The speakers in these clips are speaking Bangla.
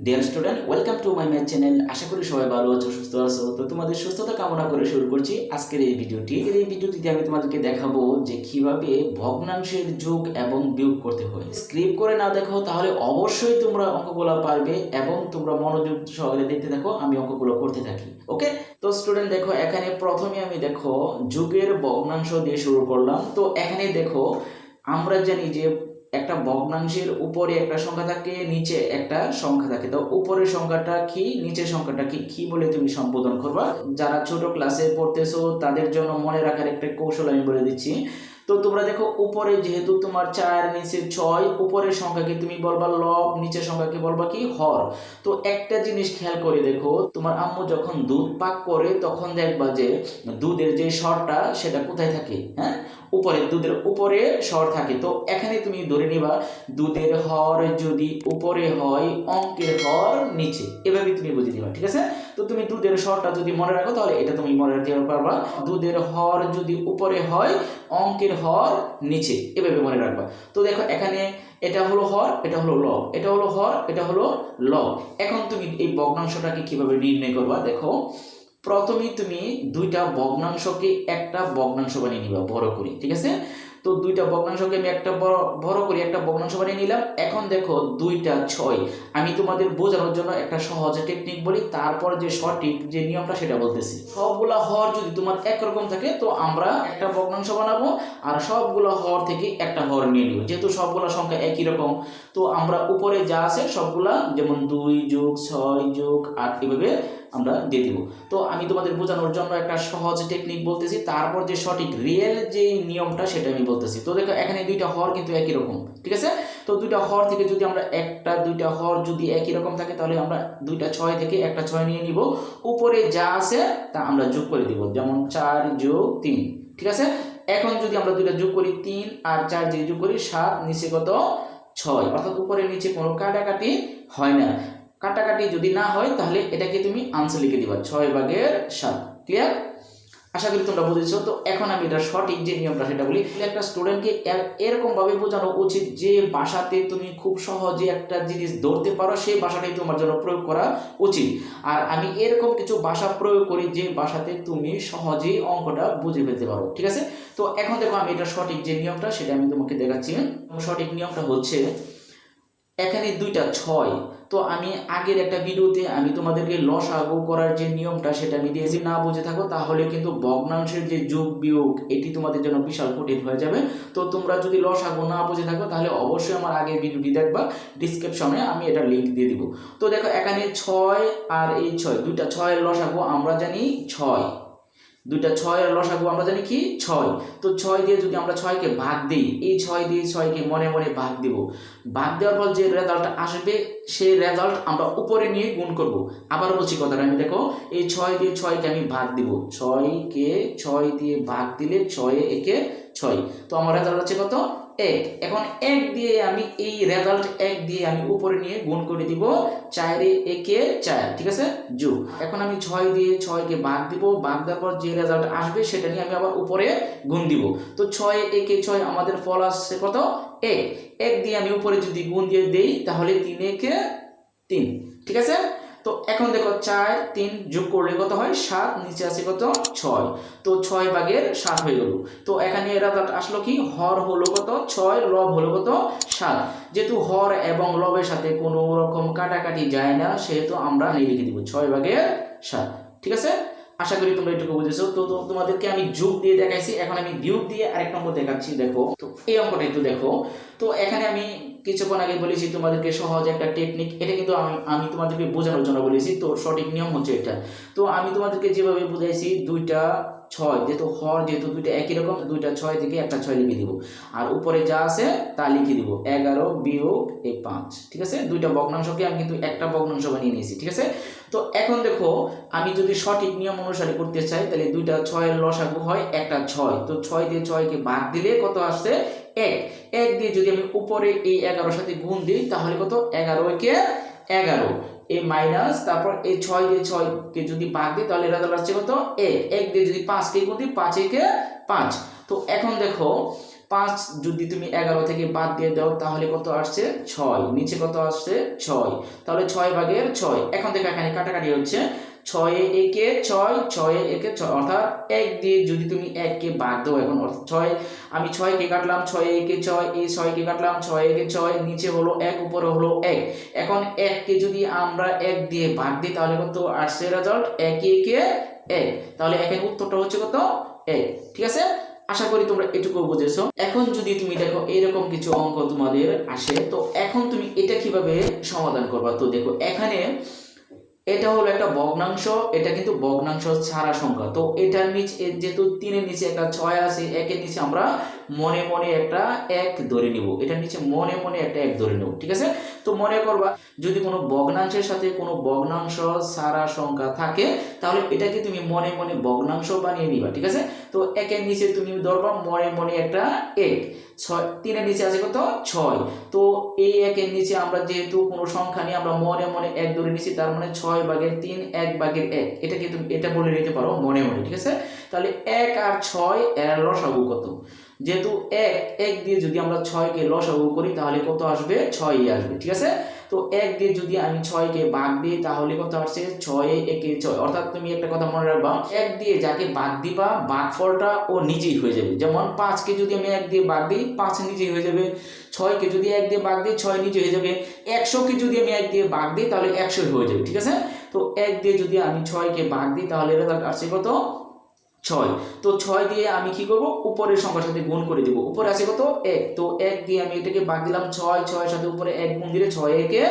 Deer student, welcome to my math channel. আশা করি সবাই ভালো আছো, সুস্থ আছো। তো তোমাদের সুস্থতা কামনা করে শুরু করছি আজকের এই ভিডিওটি। এই ভিডিওটিতে আমি তোমাদেরকে দেখাবো যে কিভাবে ভগ্নাংশের যোগ এবং বিয়োগ করতে হয়। স্ক্রিপ্ট করে না দেখো তাহলে অবশ্যই তোমরা অঙ্কগুলো পারবে এবং তোমরা মনোযোগ সহকারে দেখতে থাকো, আমি অঙ্কগুলো করতে থাকি। ওকে, তো স্টুডেন্ট দেখো, এখানে প্রথমে আমি দেখো যোগের ভগ্নাংশ দিয়ে শুরু করলাম। তো এখানে দেখো আমরা জানি যে একটা ভগ্নাংশের উপরে একটা সংখ্যা থাকে, নিচে একটা সংখ্যা থাকে। তো উপরের সংখ্যাটা কি, নিচের সংখ্যাটা কি, কি বলে তুমি সম্বোধন করবা। যারা ছোট ক্লাসে পড়তেছো তাদের জন্য মনে রাখার একটা কৌশল আমি বলে দিচ্ছি। তো তোমরা দেখো, উপরে যেহেতু তোমার 4, নিচে 6, উপরের সংখ্যাকে তুমি বলবা লব, নিচের সংখ্যাকে বলবা কি হর। তো একটা জিনিস খেয়াল করে দেখো, তোমার আম্মু যখন দুধ পাক করে তখন দেখবা যে দুধের যে স্বরটা সেটা কোথায় থাকে, হ্যাঁ, উপরে, দুধের উপরে স্বর থাকে। তো এখানে তুমি ধরে নিবা দুধের হর যদি উপরে হয়, অঙ্কের হর নিচে, এভাবে তুমি বুঝে দিবা। ঠিক আছে, তো তুমি দুধের স্বরটা যদি মনে রাখো তাহলে এটা তুমি মনে রাখতে পারবা। দুধের হর যদি উপরে হয়, অঙ্কের হর নিচে, এভাবে মনে রাখবা। তো দেখো এখানে এটা হলো হর, এটা হলো লব, এটা হলো হর, এটা হলো লব। এখন তুমি এই ভগ্নাংশটাকে কিভাবে নির্ণয় করবা, দেখো প্রথমেই তুমি দুইটা ভগ্নাংশকে একটা ভগ্নাংশ বানিয়ে নিবা বড় করে। ঠিক আছে, তো দুইটা ভগ্নাংশকে আমি একটা বড় করে একটা ভগ্নাংশ বানিয়ে নিলাম। এখন দেখো 2টা 6, আমি তোমাদের বোঝানোর জন্য একটা সহজ টেকনিক বলি, তারপর যে সঠিক যে নিয়মটা সেটা বলতেছি। সবগুলা হর যদি তোমার একরকম থাকে তো আমরা একটা ভগ্নাংশ বানাবো, আর সবগুলা হর থেকে একটা হর নিয়ে নিব। যেহেতু সবগুলা সংখ্যা একই রকম, তো আমরা উপরে যা আছে সবগুলা, যেমন 2 যোগ 6 যোগ 8 এভাবে আমরা দিয়ে দিব। তো আমি তোমাদের বোঝানোর জন্য একটা সহজ টেকনিক বলতেছি, তারপর যে সঠিক রিয়েল যে নিয়মটা সেটা আমি বলতেছি। তো দেখো এখানে দুইটা হর কিন্তু একই রকম। ঠিক আছে, তো দুইটা হর থেকে যদি আমরা দুইটা হর যদি একই রকম থাকে তাহলে আমরা 2টা 6 থেকে একটা 6 নিয়ে নিব, উপরে যা আছে তা আমরা যোগ করে দিব, যেমন 4 যোগ 3। ঠিক আছে, এখন যদি আমরা দুইটা যোগ করি 3 আর 4 যদি যোগ করি 7, নিচে কত 6, অর্থাৎ উপরে নিচে কোনো কাটাকাটি হয় না। কাটাকাটি যদি না হয় তাহলে এটাকে তুমি আনসার লিখে দিবা 6/7। ক্লিয়ার? আশা করি তোমরা বুঝেছো। তো এখন আমি এটা সঠিক যে নিয়মটা সেটা বলি। একটা স্টুডেন্টকে এরকম ভাবে বোঝানো উচিত যে ভাষাতে তুমি খুব সহজে একটা জিনিস ধরতে পারো, সেই ভাষাটাই তোমার জন্য প্রয়োগ করা উচিত। আর আমি এরকম কিছু ভাষা প্রয়োগ করি যে ভাষাতে তুমি সহজেই অঙ্কটা বুঝে ফেলতে পারো। ঠিক আছে, তো এখন দেখো আমি এটা সঠিক যে নিয়মটা সেটা আমি তোমাকে দেখাচ্ছি। সঠিক নিয়মটা হচ্ছে, এখানে 2টা 6, তো আমি আগের একটা ভিডিওতে আমি তোমাদেরকে লসাগু করার যে নিয়মটা সেটা আমি দিয়েছি। না বুঝে থাকো তাহলে কিন্তু ভগ্নাংশের যে যোগ বিয়োগ এটি তোমাদের জন্য বিশাল কঠিন হয়ে যাবে। তো তোমরা যদি লসাগু না বুঝে থাকো তাহলে অবশ্যই আমার আগের ভিডিওটি দেখবা, ডিসক্রিপশনে আমি এটা লিংক দিয়ে দিব। তো দেখো এখানে 6 আর এই 6, 2টা 6 এর লসাগু আমরা জানি 6, 2টা 6 এর লসাগু আমরা জানি কি 6। তো 6 দিয়ে যদি আমরা 6কে ভাগ দিই, এই 6 দিয়ে 6কে মনে মনে ভাগ দিব, ভাগ দেওয়ার পর যে রেজাল্ট আসবে সেই রেজাল্ট আমরা উপরে নিয়ে গুণ করব। আবার বলছি কথাটা, আমি দেখো এই 6 দিয়ে 6কে আমি ভাগ দিব, 6কে 6 দিয়ে ভাগ দিলে 6 একে 6, তো আমার রেজাল্ট হচ্ছে কত 1। এখন 1 দিয়ে আমি এই রেজাল্ট 1 দিয়ে আমি উপরে নিয়ে গুণ করে দিব, 4 একে 4। ঠিক আছে, যোগ। এখন আমি 6 দিয়ে 6কে ভাগ দিব, ভাগ দেওয়ার পর যে রেজাল্ট আসবে সেটা নিয়ে আমি আবার উপরে গুণ দিব। তো 6 একে 6 আমাদের ফল আসছে কত 1। 1 দিয়ে আমি উপরে যদি গুণ দিয়ে দেই তাহলে 3 একে 3। ঠিক আছে, তো এখন দেখো 4 3 যোগ করলে কত হয় 7, নিচে আছে কত 6, তো 6/7 হয়ে গেল। তো এখানে রেজাল্ট আসলো কি, হর হলো কত 6, লব হলো কত 7। যেহেতু হর এবং লবের সাথে কোনো রকম কাটাকাটি যায় না সেহেতু আমরা লিখে দিব 6/7। ঠিক আছে, আশা করি তোমরা এটুকু বুঝেছো। তো তোমাদেরকে আমি যোগ দিয়ে দেখাইছি, এখন আমি বিয়োগ দিয়ে আরেক নম্বর দেখাচ্ছি। দেখো, তো এই অঙ্কটা একটু দেখো। তো এখানে আমি কিছুক্ষণ আগে বলেছি তোমাদেরকে সহজ একটা টেকনিক, এটা কিন্তু আমি তোমাদেরকে বোঝানোর জন্য বলেছি। তো সঠিক নিয়ম হচ্ছে এটা। তো আমি তোমাদেরকে যেভাবে বুঝাইছি, 2টা 6, যেহেতু হর যেহেতু 2টা একই রকম, 2টা 6 থেকে একটা 6 লিখে দিব, আর উপরে যা আছে তা লিখে দিব 11 বিয়োগ 5। ঠিক আছে, 2টা ভগ্নাংশকে আমি কিন্তু একটা ভগ্নাংশ বানিয়ে নিয়েছি। ঠিক আছে, তো এখন দেখো আমি যদি সঠিক নিয়ম অনুসারে করতে চাই তাহলে 2টা 6 এর লসাগু হয় একটা 6, তো 6 দিয়ে 6কে ভাগ দিলে কত আসছে 1। 1 দিয়ে যদি আমি উপরে এই 11 সাথে গুণ দিই তাহলে কত 11 একে 11, এই মাইনাস, তারপর এই 6 দিয়ে 6কে যদি ভাগ দিই তাহলে রেজাল্ট আসছে কত 1। 1 দিয়ে যদি 5কে গুণ দিই 5 একে 5। তো এখন দেখো 5 যদি তুমি 11 থেকে বাদ দিয়ে দাও তাহলে কত আসছে 6, নিচে কত আসছে 6, তাহলে 6/6। এখন দেখো এখানে কাটাকাটি হচ্ছে, 6 এ একে 6, 6 এ একে 6, অর্থাৎ 1 দিয়ে যদি তুমি 1 কে ভাগ দাও, এখন 6 আমি 6 কে কাটলাম, 6 এ একে 6, এই 6 কে কাটলাম, 6 এ একে 6, নিচে হলো 1 উপরে হলো 1। এখন 1 কে যদি আমরা 1 দিয়ে ভাগ দিই তাহলে কত আসছে রেজাল্ট 1 এ একে 1, তাহলে এখানে উত্তরটা হচ্ছে কত 1। ঠিক আছে, আশা করি তোমরা এটুকু বুঝেছো। এখন যদি তুমি দেখো এরকম কিছু অঙ্ক তোমাদের আসে, তো এখন তুমি এটা কিভাবে সমাধান করবা। তো দেখো এখানে এটা হলো একটা ভগ্নাংশ, এটা কিন্তু ভগ্নাংশ ছাড়া সংখ্যা। তো এটার নিচে যেহেতু 3 এর নিচে একটা 6 আছে, 1 এর নিচে আমরা মনে মনে একটা 1 ধরে নিব, এটার নিচে মনে মনে একটা 1 ধরে নেব। ঠিক আছে, তো মনে করবা যদি কোনো ভগ্নাংশের সাথে কোনো ভগ্নাংশ ছাড়া সংখ্যা থাকে তাহলে এটাকে তুমি মনে মনে ভগ্নাংশ বানিয়ে নিবা। ঠিক আছে, তো 1 এর নিচে তুমি ধরবা মনে মনে একটা 1, 3 এর নিচে আছে কত 6, তো এই 1 এর নিচে আমরা যেহেতু কোনো সংখ্যা নিয়ে আমরা মনে মনে 1 ধরে নিছি, তার মানে 6/3 1/1, এটা কিন্তু এটা বলে নিতে পারো মনে মনে। ঠিক আছে, তাহলে 1 আর 6 এর লসাগু কত, যেহেতু 1 দিয়ে যদি আমরা 6 কে লসাগু করি তাহলে কত আসবে 6ই আসবে। ঠিক আছে, তো 1 দিয়ে যদি আমি 6 কে ভাগ দিই তাহলে কত আসছে 6 এ একে 6, অর্থাৎ তুমি একটা কথা মনে রাখবা, 1 দিয়ে যাকে ভাগ দিবা ভাগফলটা ও নিজেই হয়ে যাবে। যেমন 5 কে যদি আমি 1 দিয়ে ভাগ দিই 5 নিজেই হয়ে যাবে, 6 কে যদি 1 দিয়ে ভাগ দিই 6 নিজে হয়ে যাবে, 100 কে যদি আমি 1 দিয়ে ভাগ দিই তাহলে 100 হয়ে যাবে। ঠিক আছে, তো 1 দিয়ে যদি আমি 6 কে ভাগ দিই তাহলে রেজাল্ট আসছে কত 6। তো 6 দিয়ে আমি কি করব, উপরের সংখ্যার সাথে গুণ করে দিব, উপরে আছে কত 1, তো 1 দিয়ে আমি এটাকে ভাগ দিলাম 6, 6 এর সাথে উপরে 1 গুণ দিলে 6 একে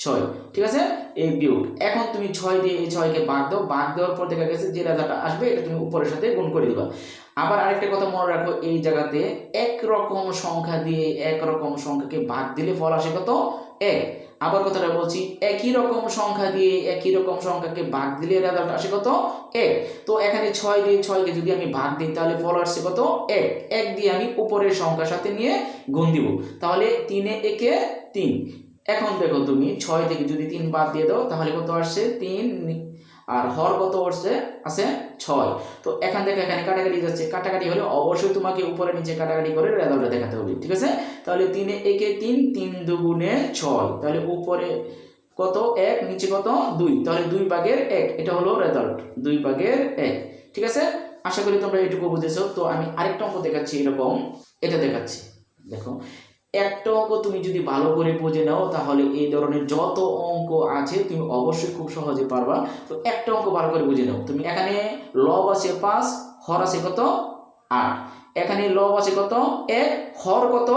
6। ঠিক আছে, এই বিয়োগ, এখন তুমি 6 দিয়ে এই 6 কে ভাগ দাও, ভাগ দেওয়ার পর দেখা গেছে যে রেজাল্টটা আসবে এটা তুমি উপরের সাথে গুণ করে দিবা। আবার আরেকটা কথা মনে রাখো, এই জায়গাতে একরকম সংখ্যা দিয়ে একরকম সংখ্যাকে ভাগ দিলে ফল আসে কত 1। আবার কথাটা বলছি, একই রকম সংখ্যা দিয়ে একই রকম সংখ্যাকে ভাগ দিলে রেজাল্ট আসে কত 1। তো এখানে 6 দিয়ে 6 কে যদি আমি ভাগ দিই তাহলে ফল আসছে কত 1, 1 দিয়ে আমি উপরের সংখ্যার সাথে নিয়ে গুণ দিব, তাহলে 3 এ একে 3। এখন দেখো তুমি 6 থেকে যদি 3 বাদ দিয়ে দাও তাহলে কত আসছে 3, আর হর কত আছে 6। তো এখান থেকে এখানে কাটাকাটি যাচ্ছে, কাটাকাটি হলে অবশ্যই তোমাকে উপরে নিচে কাটাকাটি করে রেজাল্টটা দেখাতে হবে। ঠিক আছে, তাহলে 3 এ একে 3, 3 দুগুণে 6, তাহলে উপরে কত 1, নিচে কত 2, তাহলে 2/1, এটা হলো রেজাল্ট 2/1। ঠিক আছে, আশা করি তোমরা এটুকু বুঝেছো। তো আমি আরেকটা অঙ্ক দেখাচ্ছি, এরকম এটা দেখাচ্ছি। দেখো একটা অঙ্ক তুমি যদি ভালো করে বুঝে নাও তাহলে এই ধরনের যত অঙ্ক আছে তুমি অবশ্যই খুব সহজে পারবা। তো একটা অঙ্ক ভালো করে বুঝে নাও তুমি, এখানে লব আছে 5, হর আছে কত 8, এখানে লব আছে কত 1, হর কত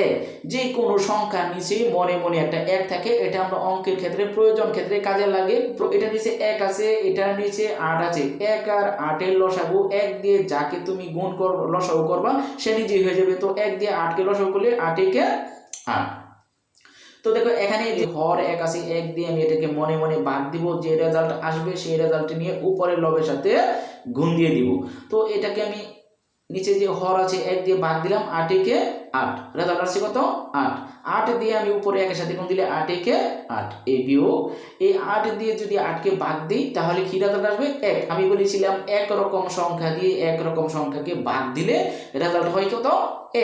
1। যে কোনো সংখ্যার নিচে মনে মনে একটা 1 থাকে, এটা আমরা অঙ্কের ক্ষেত্রে প্রয়োজন ক্ষেত্রে কাজে লাগে। এটা নিচে 1 আছে, এটার নিচে 8 আছে, 1 আর 8 এর লসাগু 1 দিয়ে যাকে তুমি গুণ করবা লসাগু করবা সে নিজেই হয়ে যাবে। তো 1 দিয়ে 8 কে লসাগু করলে 8 একে 8। তো দেখো এখানে যে হর 1 আছে, 1 দিয়ে আমি এটাকে মনে মনে ভাগ দিব, যে রেজাল্ট আসবে সেই রেজাল্ট নিয়ে উপরের লবের সাথে গুণ দিয়ে দিব। তো এটাকে আমি নিচে যে হর আছে 1 দিয়ে ভাগ দিলাম, 8 একে 8, রেজাল্ট আসছে কত 8। 8 দিয়ে আমি উপরে 1 এর সাথে গুণ দিলে 8 একে 8, এই বিয়োগ, এই 8 দিয়ে যদি 8 কে ভাগ দিই তাহলে কি রেজাল্ট আসবে 1। আমি বলেছিলাম একরকম সংখ্যা দিয়ে একরকম সংখ্যাকে ভাগ দিলে রেজাল্ট হয় কত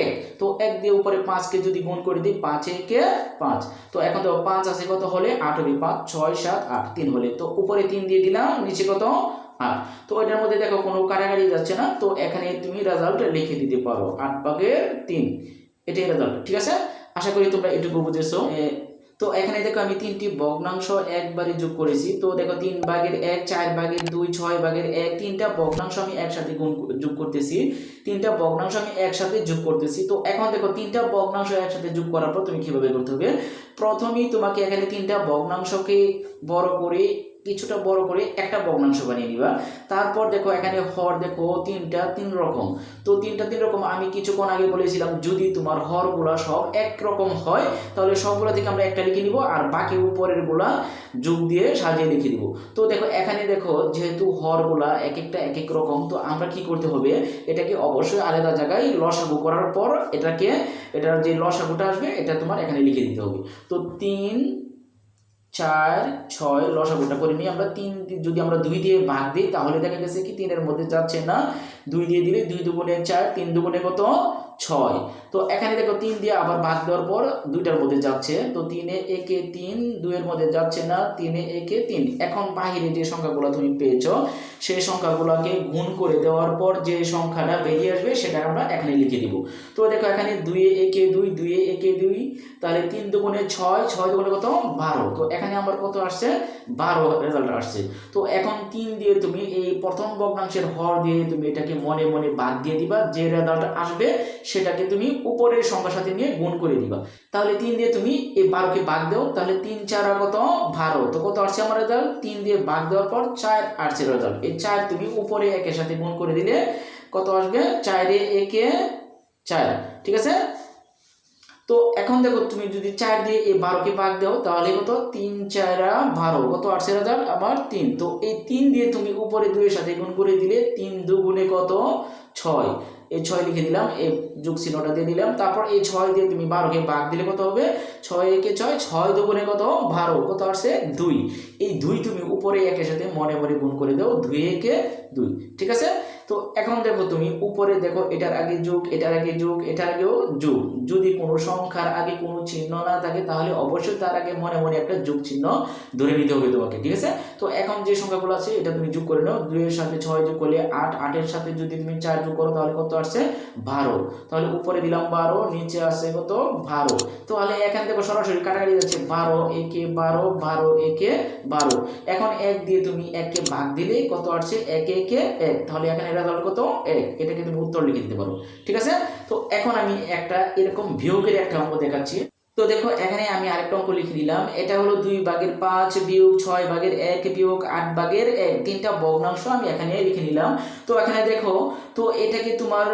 1। তো 1 দিয়ে উপরে 5 কে যদি গুণ করে দিই 5 একে 5, তো এখন দেখো 5 আছে কত হলে 8 হবে, 5 6 7 8, 3 হলে, তো উপরে 3 দিয়ে দিলাম, নিচে কত 8। তো এটার মধ্যে দেখো কোনো কাটাকাটি যাচ্ছে না, তো এখানে তুমি রেজাল্ট লিখে দিতে পারো 8/3, এটাই রেজাল্ট। ঠিক আছে, আশা করি তোমরা এটুকু বুঝেছো। তো এখানে দেখো আমি 3টি ভগ্নাংশ একবারে যোগ করেছি। তো দেখো 3/1, 4/2, 6/1, 3টা ভগ্নাংশ আমি একসাথে যোগ করতেছি, 3টা ভগ্নাংশ আমি একসাথে যোগ করতেছি। তো এখন দেখো 3টা ভগ্নাংশ একসাথে যোগ করার পর তুমি কিভাবে করতে হবে, প্রথমেই তোমাকে এখানে 3টা ভগ্নাংশকে বড় করে কিছুটা বড় করে একটা ভগ্নাংশ বানিয়ে নিবা। তারপর দেখো এখানে হর দেখো 3টা 3 রকম, তো 3টা 3 রকম আমি কিছুক্ষণ আগে বলেছিলাম যদি তোমার হরগুলা সব একরকম হয় তাহলে সবগুলা থেকে আমরা একটা লিখে নিব আর বাকি উপরের গুলা যোগ দিয়ে সাজিয়ে লিখে দিব। তো দেখো এখানে দেখো যেহেতু হরগুলা এক একটা এক এক রকম, তো আমরা কি করতে হবে, এটাকে অবশ্যই আলাদা জায়গায় লসাগু করার পর এটার যে লসাগুটা আসবে এটা তোমার এখানে লিখে দিতে হবে। তো 3 4 6 লসাগুটা করে নিই আমরা। 3 যদি আমরা 2 দিয়ে ভাগ দিই তাহলে দেখা গেছে কি 3 এর মধ্যে যাচ্ছে না, 2 দিয়ে দিলে 2 দুগুণে 4, 3 দুগুণে কত 6। তো এখানে দেখো 3 দিয়ে আবার ভাগ দেওয়ার পর দুইটার মধ্যে যাচ্ছে, তো 3 একে 3, 2 এর মধ্যে যাচ্ছে না, 3 একে 3। এখন বাহিরে যে সংখ্যাগুলো তুমি পেয়েছো সেই সংখ্যাগুলোকে গুণ করে দেওয়ার পর যে সংখ্যাটা বেরিয়ে আসবে সেটা আমরা এখানে লিখে দিব। তো দেখো এখানে 2 একে 2, 2 একে 2, তাহলে 3 দুগুণে 6, 6 দুগুণে কত 12। তো এখানে আমার কত আসছে 12 রেজাল্ট আসছে। তো এখন 3 দিয়ে তুমি এই প্রথম ভগ্নাংশের হর দিয়ে তুমি এটাকে মনে মনে ভাগ দিয়ে দিবা, যে রেজাল্ট আসবে সেটাকে তুমি উপরের সংখ্যার সাথে নিয়ে গুণ করে দিবা। তাহলে 3 দিয়ে তুমি এই 12 কে ভাগ দাও, তাহলে 3 4 কত 12। তো কত আসছে আমার রেজাল্ট, 3 দিয়ে ভাগ দেওয়ার পর 4 আসছে রেজাল্ট। এই 4 তুমি উপরে একের সাথে গুণ করে দিলে কত আসবে 4 একে 4। ঠিক আছে। তো এখন দেখো তুমি যদি 4 দিয়ে এই 12 কে ভাগ দাও তাহলে কত 3 4 12, কত আসছে রেজাল্ট আমার 3। তো এই 3 দিয়ে তুমি উপরে 2 এর সাথে গুণ করে দিলে 3 দুগুণে কত 6, এই 6 লিখে দিলাম, এই যোগ চিহ্নটা দিয়ে দিলাম। তারপর এই 6 দিয়ে তুমি 12 কে ভাগ দিলে কত হবে 6 একে 6, 6 দুগুণে কত 12, কত আসছে 2। এই 2 তুমি উপরে একের সাথে মনে মনে গুণ করে দাও, 2 একে 2। ঠিক আছে। তো এখন দেখো তুমি উপরে দেখো এটার আগে যোগ, এটার আগে যোগ, এটার আগেও যোগ। যদি কোনো সংখ্যার আগে কোনো চিহ্ন না থাকে তাহলে অবশ্যই তার আগে মনে মনে একটা যোগ চিহ্ন ধরে নিতে হবে তোমাকে। ঠিক আছে। তো এখন যে সংখ্যাগুলো আছে এটা তুমি যোগ করে নাও, 2 এর সাথে 6 যোগ করলে 8, 8 এর সাথে যদি তুমি 4 যোগ করো তাহলে কত আসছে 12। তাহলে উপরে দিলাম 12, নিচে আসছে কত 12। তাহলে এখান থেকে সরাসরি কাটাকাটি যাচ্ছে, 12 একে 12, 12 একে 12। এখন 1 দিয়ে তুমি 1 কে ভাগ দিলে কত আসছে 1 একে 1। তাহলে এখানে রেজাল্ট কত 1, এটাকে তুমি উত্তর লিখে দিতে পারো। ঠিক আছে। তো এখন আমি একটা এরকম বিয়োগের একটা অঙ্ক দেখাচ্ছি। তো দেখো এখানে আমি আরেকটা অঙ্ক লিখে দিলাম, এটা হলো 2 ভাগের 5 বিয়োগ 6 ভাগের 1 বিয়োগ 8 ভাগের 1, তিনটা ভগ্নাংশ আমি এখানে লিখে নিলাম। তো এখানে দেখো, তো এটাকে তোমার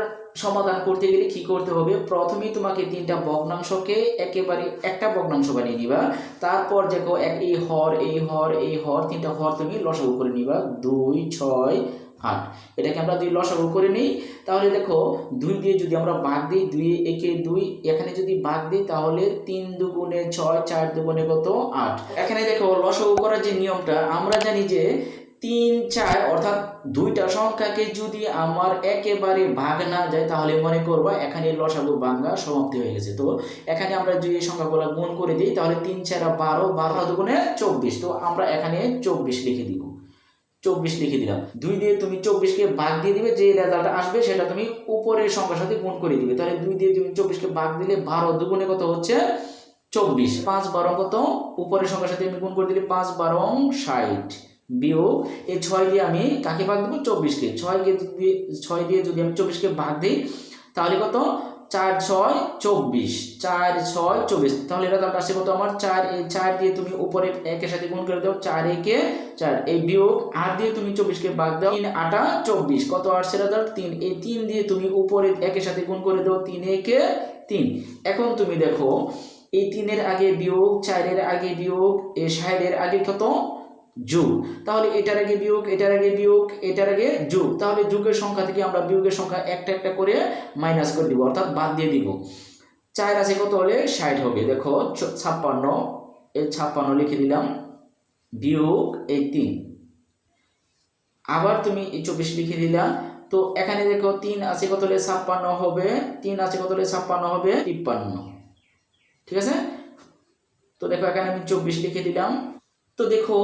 সমাধান করতে গেলে কি করতে হবে, প্রথমেই তোমাকে তিনটা ভগ্নাংশকে একেবারে একটা ভগ্নাংশ বানিয়ে নিবা। তারপর দেখো এই হর এই হর এই হর, তিনটা হর তুমি লসাগু করে নিবা, 2 6 8। এটাকে আমরা 2 লসাগু করে নিই। তাহলে দেখো 2 দিয়ে যদি আমরা ভাগ দিই, 2 একে 2, এখানে যদি ভাগ দিই তাহলে 3 দুগুণে 6, 4 দুগুণে কত 8। এখানে দেখো লসাগু করার যে নিয়মটা আমরা জানি যে 3 4 অর্থাৎ দুইটা সংখ্যাকে যদি আমার একেবারে ভাগ না যায় তাহলে মনে করবা এখানে লসাগু ভাঙা সমাপ্তি হয়ে গেছে। তো এখানে আমরা যদি এই সংখ্যাগুলো গুণ করে দিই তাহলে 3 4 12, 12 দুগুণে 24। তো আমরা এখানে 24 লিখে দিব, 24 লিখে দিলাম। 2 দিয়ে তুমি 24 কে ভাগ দিয়ে দিবে, যে রেজাল্ট আসবে সেটা তুমি উপরের সংখ্যার সাথে গুণ করে দিবে। তাহলে 2 দিয়ে তুমি 24 কে ভাগ দিলে 12 দুগুণে কত হচ্ছে 24, 5 12 কত উপরের সংখ্যার সাথে আমি গুণ করে দিলে 5 12 60 বিয়োগ এই 6 দিয়ে আমি কাকে ভাগ দেব 24 কে, 6 দিয়ে যদি আমি 24 কে ভাগ দিই তাহলে কত 4 6 24, 4 6 24। তাহলে এটা তার কাছে কত আমার 4, এই 4 দিয়ে তুমি উপরে একের সাথে গুণ করে দাও, 4 একে 4, এই বিয়োগ 8 দিয়ে তুমি 24 কে ভাগ দাও, 3 8 24, কত আসছে রেজাল্ট 3। এই 3 দিয়ে তুমি উপরে একের সাথে গুণ করে দাও, 3 একে 3। এখন তুমি দেখো এই 3 এর আগে বিয়োগ, 4 এর আগে বিয়োগ, এই 60 এর আগে কত যোগ। তাহলে এটার আগে বিয়োগ, এটার আগে বিয়োগ, এটার আগে যোগ। তাহলে যোগের সংখ্যা থেকে আমরা বিয়োগের সংখ্যা একটা একটা করে মাইনাস করে দিব, অর্থাৎ বাদ দিয়ে দিব। 4 আছে কত হলে 60 হবে, দেখো 56, এই 56 লিখে দিলাম বিয়োগ এই 3, আবার তুমি এই 24 লিখে দিলা। তো এখানে দেখো 3 আছে কত হলে 56 হবে, 3 আছে কত হলে 56 হবে 53। ঠিক আছে। তো দেখো এখানে আমি 24 লিখে দিলাম। তো দেখো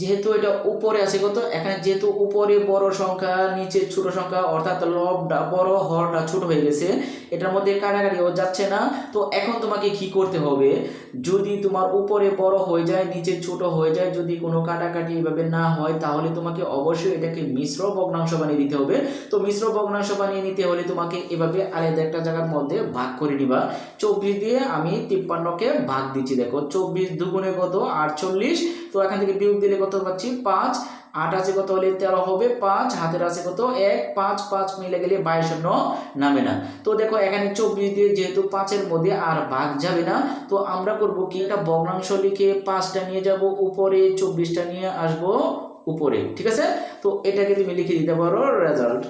যেহেতু এটা উপরে আছে কত, এখানে যেহেতু উপরে বড় সংখ্যা নিচে ছোট সংখ্যা অর্থাৎ লবটা বড় হরটা ছোট হয়ে গেছে, এটার মধ্যে কাটাকাটিও যাচ্ছে না। তো এখন তোমাকে কি করতে হবে, যদি তোমার উপরে বড় হয়ে যায় নিচে ছোট হয়ে যায়, যদি কোনো কাটাকাটি এভাবে না হয় তাহলে তোমাকে অবশ্যই এটাকে মিশ্র ভগ্নাংশ বানিয়ে দিতে হবে। তো মিশ্র ভগ্নাংশ বানিয়ে নিতে হলে তোমাকে এভাবে আলাদা একটা জায়গার মধ্যে ভাগ করে নিবা। 24 দিয়ে আমি 53কে ভাগ দিচ্ছি, দেখো 24 দুগুণে কত 48। তো এখান থেকে বিয়োগ দিলে কত পাচ্ছি 5, 8 আছে কত হলে 13 হবে 5, হাতের আছে কত 1, 5 5 মিলে গেলে 22 নামে না। তো দেখো এখানে 24 দিয়ে যেহেতু 5 এর মধ্যে আর ভাগ যাবে না, তো আমরা করব কি একটা ভগ্নাংশ লিখে 5টা নিয়ে যাব উপরে, 24টা নিয়ে আসব উপরে। ঠিক আছে। তো এটাকে তুমি লিখে দিতে পারো রেজাল্ট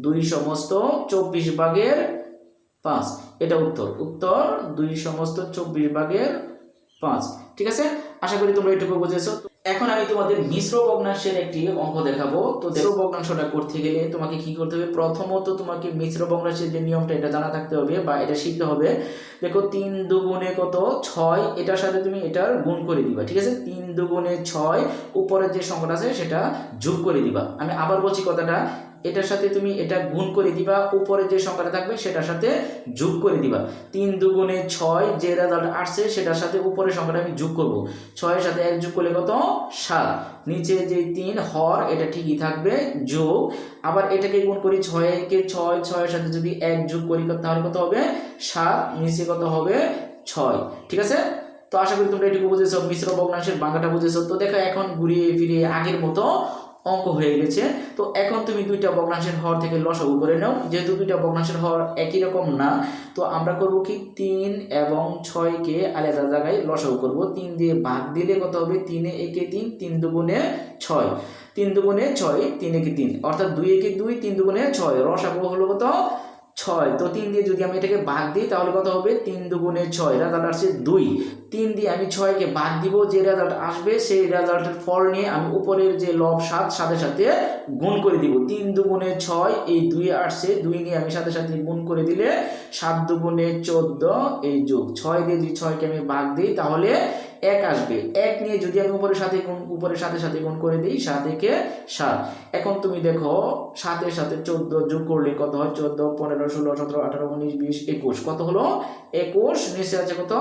2 সমস্ত 24 ভাগের 5, এটা উত্তর 2 সমস্ত 24 ভাগের 5। ঠিক আছে। আশা করি তোমরা এটুকু বুঝেছো। এখন আমি তোমাদের মিশ্র ভগ্নাংশের একটি অঙ্ক দেখাবো। তো মিশ্র ভগ্নাংশটা করতে গেলে তোমাকে কি করতে হবে, প্রথমত তোমাকে মিশ্র ভগ্নাংশের যে নিয়মটা এটা জানা থাকতে হবে বা এটা শিখতে হবে। দেখো 3 দুগুণে কত 6, এটার সাথে তুমি এটার গুণ করে দিবা, ঠিক আছে। 3 দুগুণে 6, উপরের যে সংখ্যাটা আছে সেটা যোগ করে দিবা। আমি আবার বলছি কথাটা, এটার সাথে তুমি এটা গুণ করে দিবা, উপরে যে সংখ্যাটা থাকবে সেটার সাথে যোগ করে দিবা। 3 দুগুণে 6, যে রেজাল্ট আসছে সেটার সাথে উপরের সংখ্যাটা আমি যোগ করব। 6 এর সাথে 1 যোগ করলে কত 7, নিচে যে 3 হর এটা ঠিকই থাকবে যোগ, আবার এটাকে গুণ করি 6 কে 6, 6 এর সাথে যদি 1 যোগ করি তাহলে কত হবে 7, নিচে কত হবে 6, ঠিক আছে। তো আশা করি তোমরা এটুকু বুঝেছো, মিশ্র ভগ্নাংশের বাংলাটা বুঝেছো। তো দেখো এখন ঘুরিয়ে ফিরিয়ে আগের মতো অঙ্ক হয়ে গেছে। তো এখন তুমি দুইটা ভগ্নাংশের হর থেকে লসাগু করে নাও। যেহেতু দুইটা ভগ্নাংশের হর একই রকম না, তো আমরা করব কি 3 এবং 6 কে আলাদা জায়গায় লসাগু করব। 3 দিয়ে ভাগ দিলে কত হবে, 3 এ একে 3, 3 দুগুণে 6, 3 দুগুণে 6, 3 একে 3, অর্থাৎ 2 একে 2, 3 দুগুণে 6, রসাগু হলো কত 6। তো 3 দিয়ে যদি আমি এটাকে ভাগ দিই তাহলে কত হবে, 3 দুগুণে 6, রেজাল্ট আসছে 2। 3 দিয়ে আমি 6 কে ভাগ দিব, যে রেজাল্ট আসবে সেই রেজাল্টের ফল নিয়ে আমি উপরের যে লব 7 সাথে সাথে গুণ করে দিব। 3 দুগুণে 6, এই 2 আসছে, 2 নিয়ে আমি সাথে সাথে গুণ করে দিলে 7 দুগুণে 14, এই যোগ 6 দিয়ে যদি 6 কে আমি ভাগ দিই তাহলে 1 আসবে। 1 নিয়ে যদি আমি উপরের সাথে সাথে গুণ করে দিই, 7 একে 7। এখন তুমি দেখো 7 এর সাথে 14 যোগ করলে কত হয়, 14, 15, 16, 17, 18, 19, 20, 21, কত হলো 21, নিচে আছে কত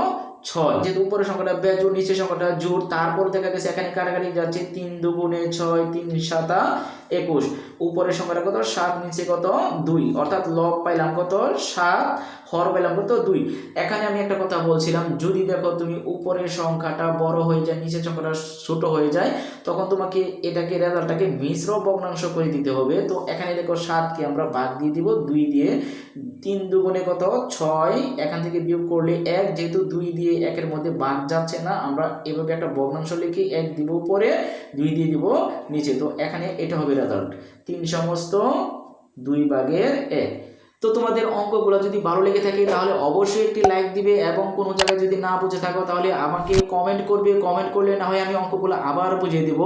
6। যেহেতু উপরের সংখ্যাটা বেজোড়, নিচের সংখ্যাটা জোড়, তারপর দেখা গেছে এখানে কাটাকাটি যাচ্ছে, 3 দুগুণে 6, 3 7 21, উপরের সংখ্যাটা কত 7, নিচে কত 2, অর্থাৎ লব পাইলাম কত 7, হর পাইলাম কত 2। এখানে আমি একটা কথা বলছিলাম, যদি দেখো তুমি উপরের সংখ্যাটা বড় হয়ে যায়, নিচের সংখ্যাটা ছোট হয়ে যায়, তখন তোমাকে এটাকে রেজাল্টটাকে মিশ্র ভগ্নাংশ করে দিতে হবে। তো এখানে দেখো 7 কে আমরা ভাগ দিয়ে দিব 2 দিয়ে, 3 দুগুণে কত 6, এখান থেকে বিয়োগ করলে 1, যেহেতু 2 দিয়ে 1 এর মধ্যে ভাগ যাচ্ছে না, আমরা এভাবে একটা ভগ্নাংশ লিখে 1 দিব উপরে, 2 দিয়ে দিব নিচে। তো এখানে এটা হবে রেজাল্ট 3 সমস্ত 2 ভাগের 1। তো তোমাদের অঙ্কগুলো যদি ভালো লেগে থাকে তাহলে অবশ্যই একটি লাইক দিবে, এবং কোনো জায়গায় যদি না বুঝে থাকো তাহলে আমাকে কমেন্ট করবে। কমেন্ট করলে না হয় আমি অঙ্কগুলো আবার বুঝিয়ে দেব।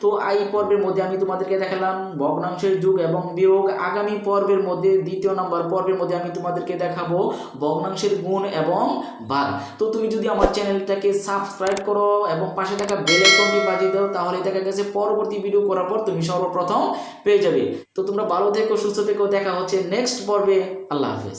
তো এই পর্বের মধ্যে আমি তোমাদেরকে দেখালাম ভগ্নাংশের যোগ এবং বিয়োগ। আগামী পর্বের মধ্যে, 2 নম্বর পর্বের মধ্যে আমি তোমাদেরকে দেখাবো ভগ্নাংশের গুণ এবং ভাগ। তো তুমি যদি আমার চ্যানেলটাকে সাবস্ক্রাইব করো এবং পাশে থাকা বেল আইকনটি বাজিয়ে দাও, তাহলে দেখা গেছে পরবর্তী ভিডিও করার পর তুমি সর্বপ্রথম পেয়ে যাবে। তো তোমরা ভালো থেকো, সুস্থ থেকো, দেখা হচ্ছে নেক্সট পর্বে। আল্লাহ হাফেজ।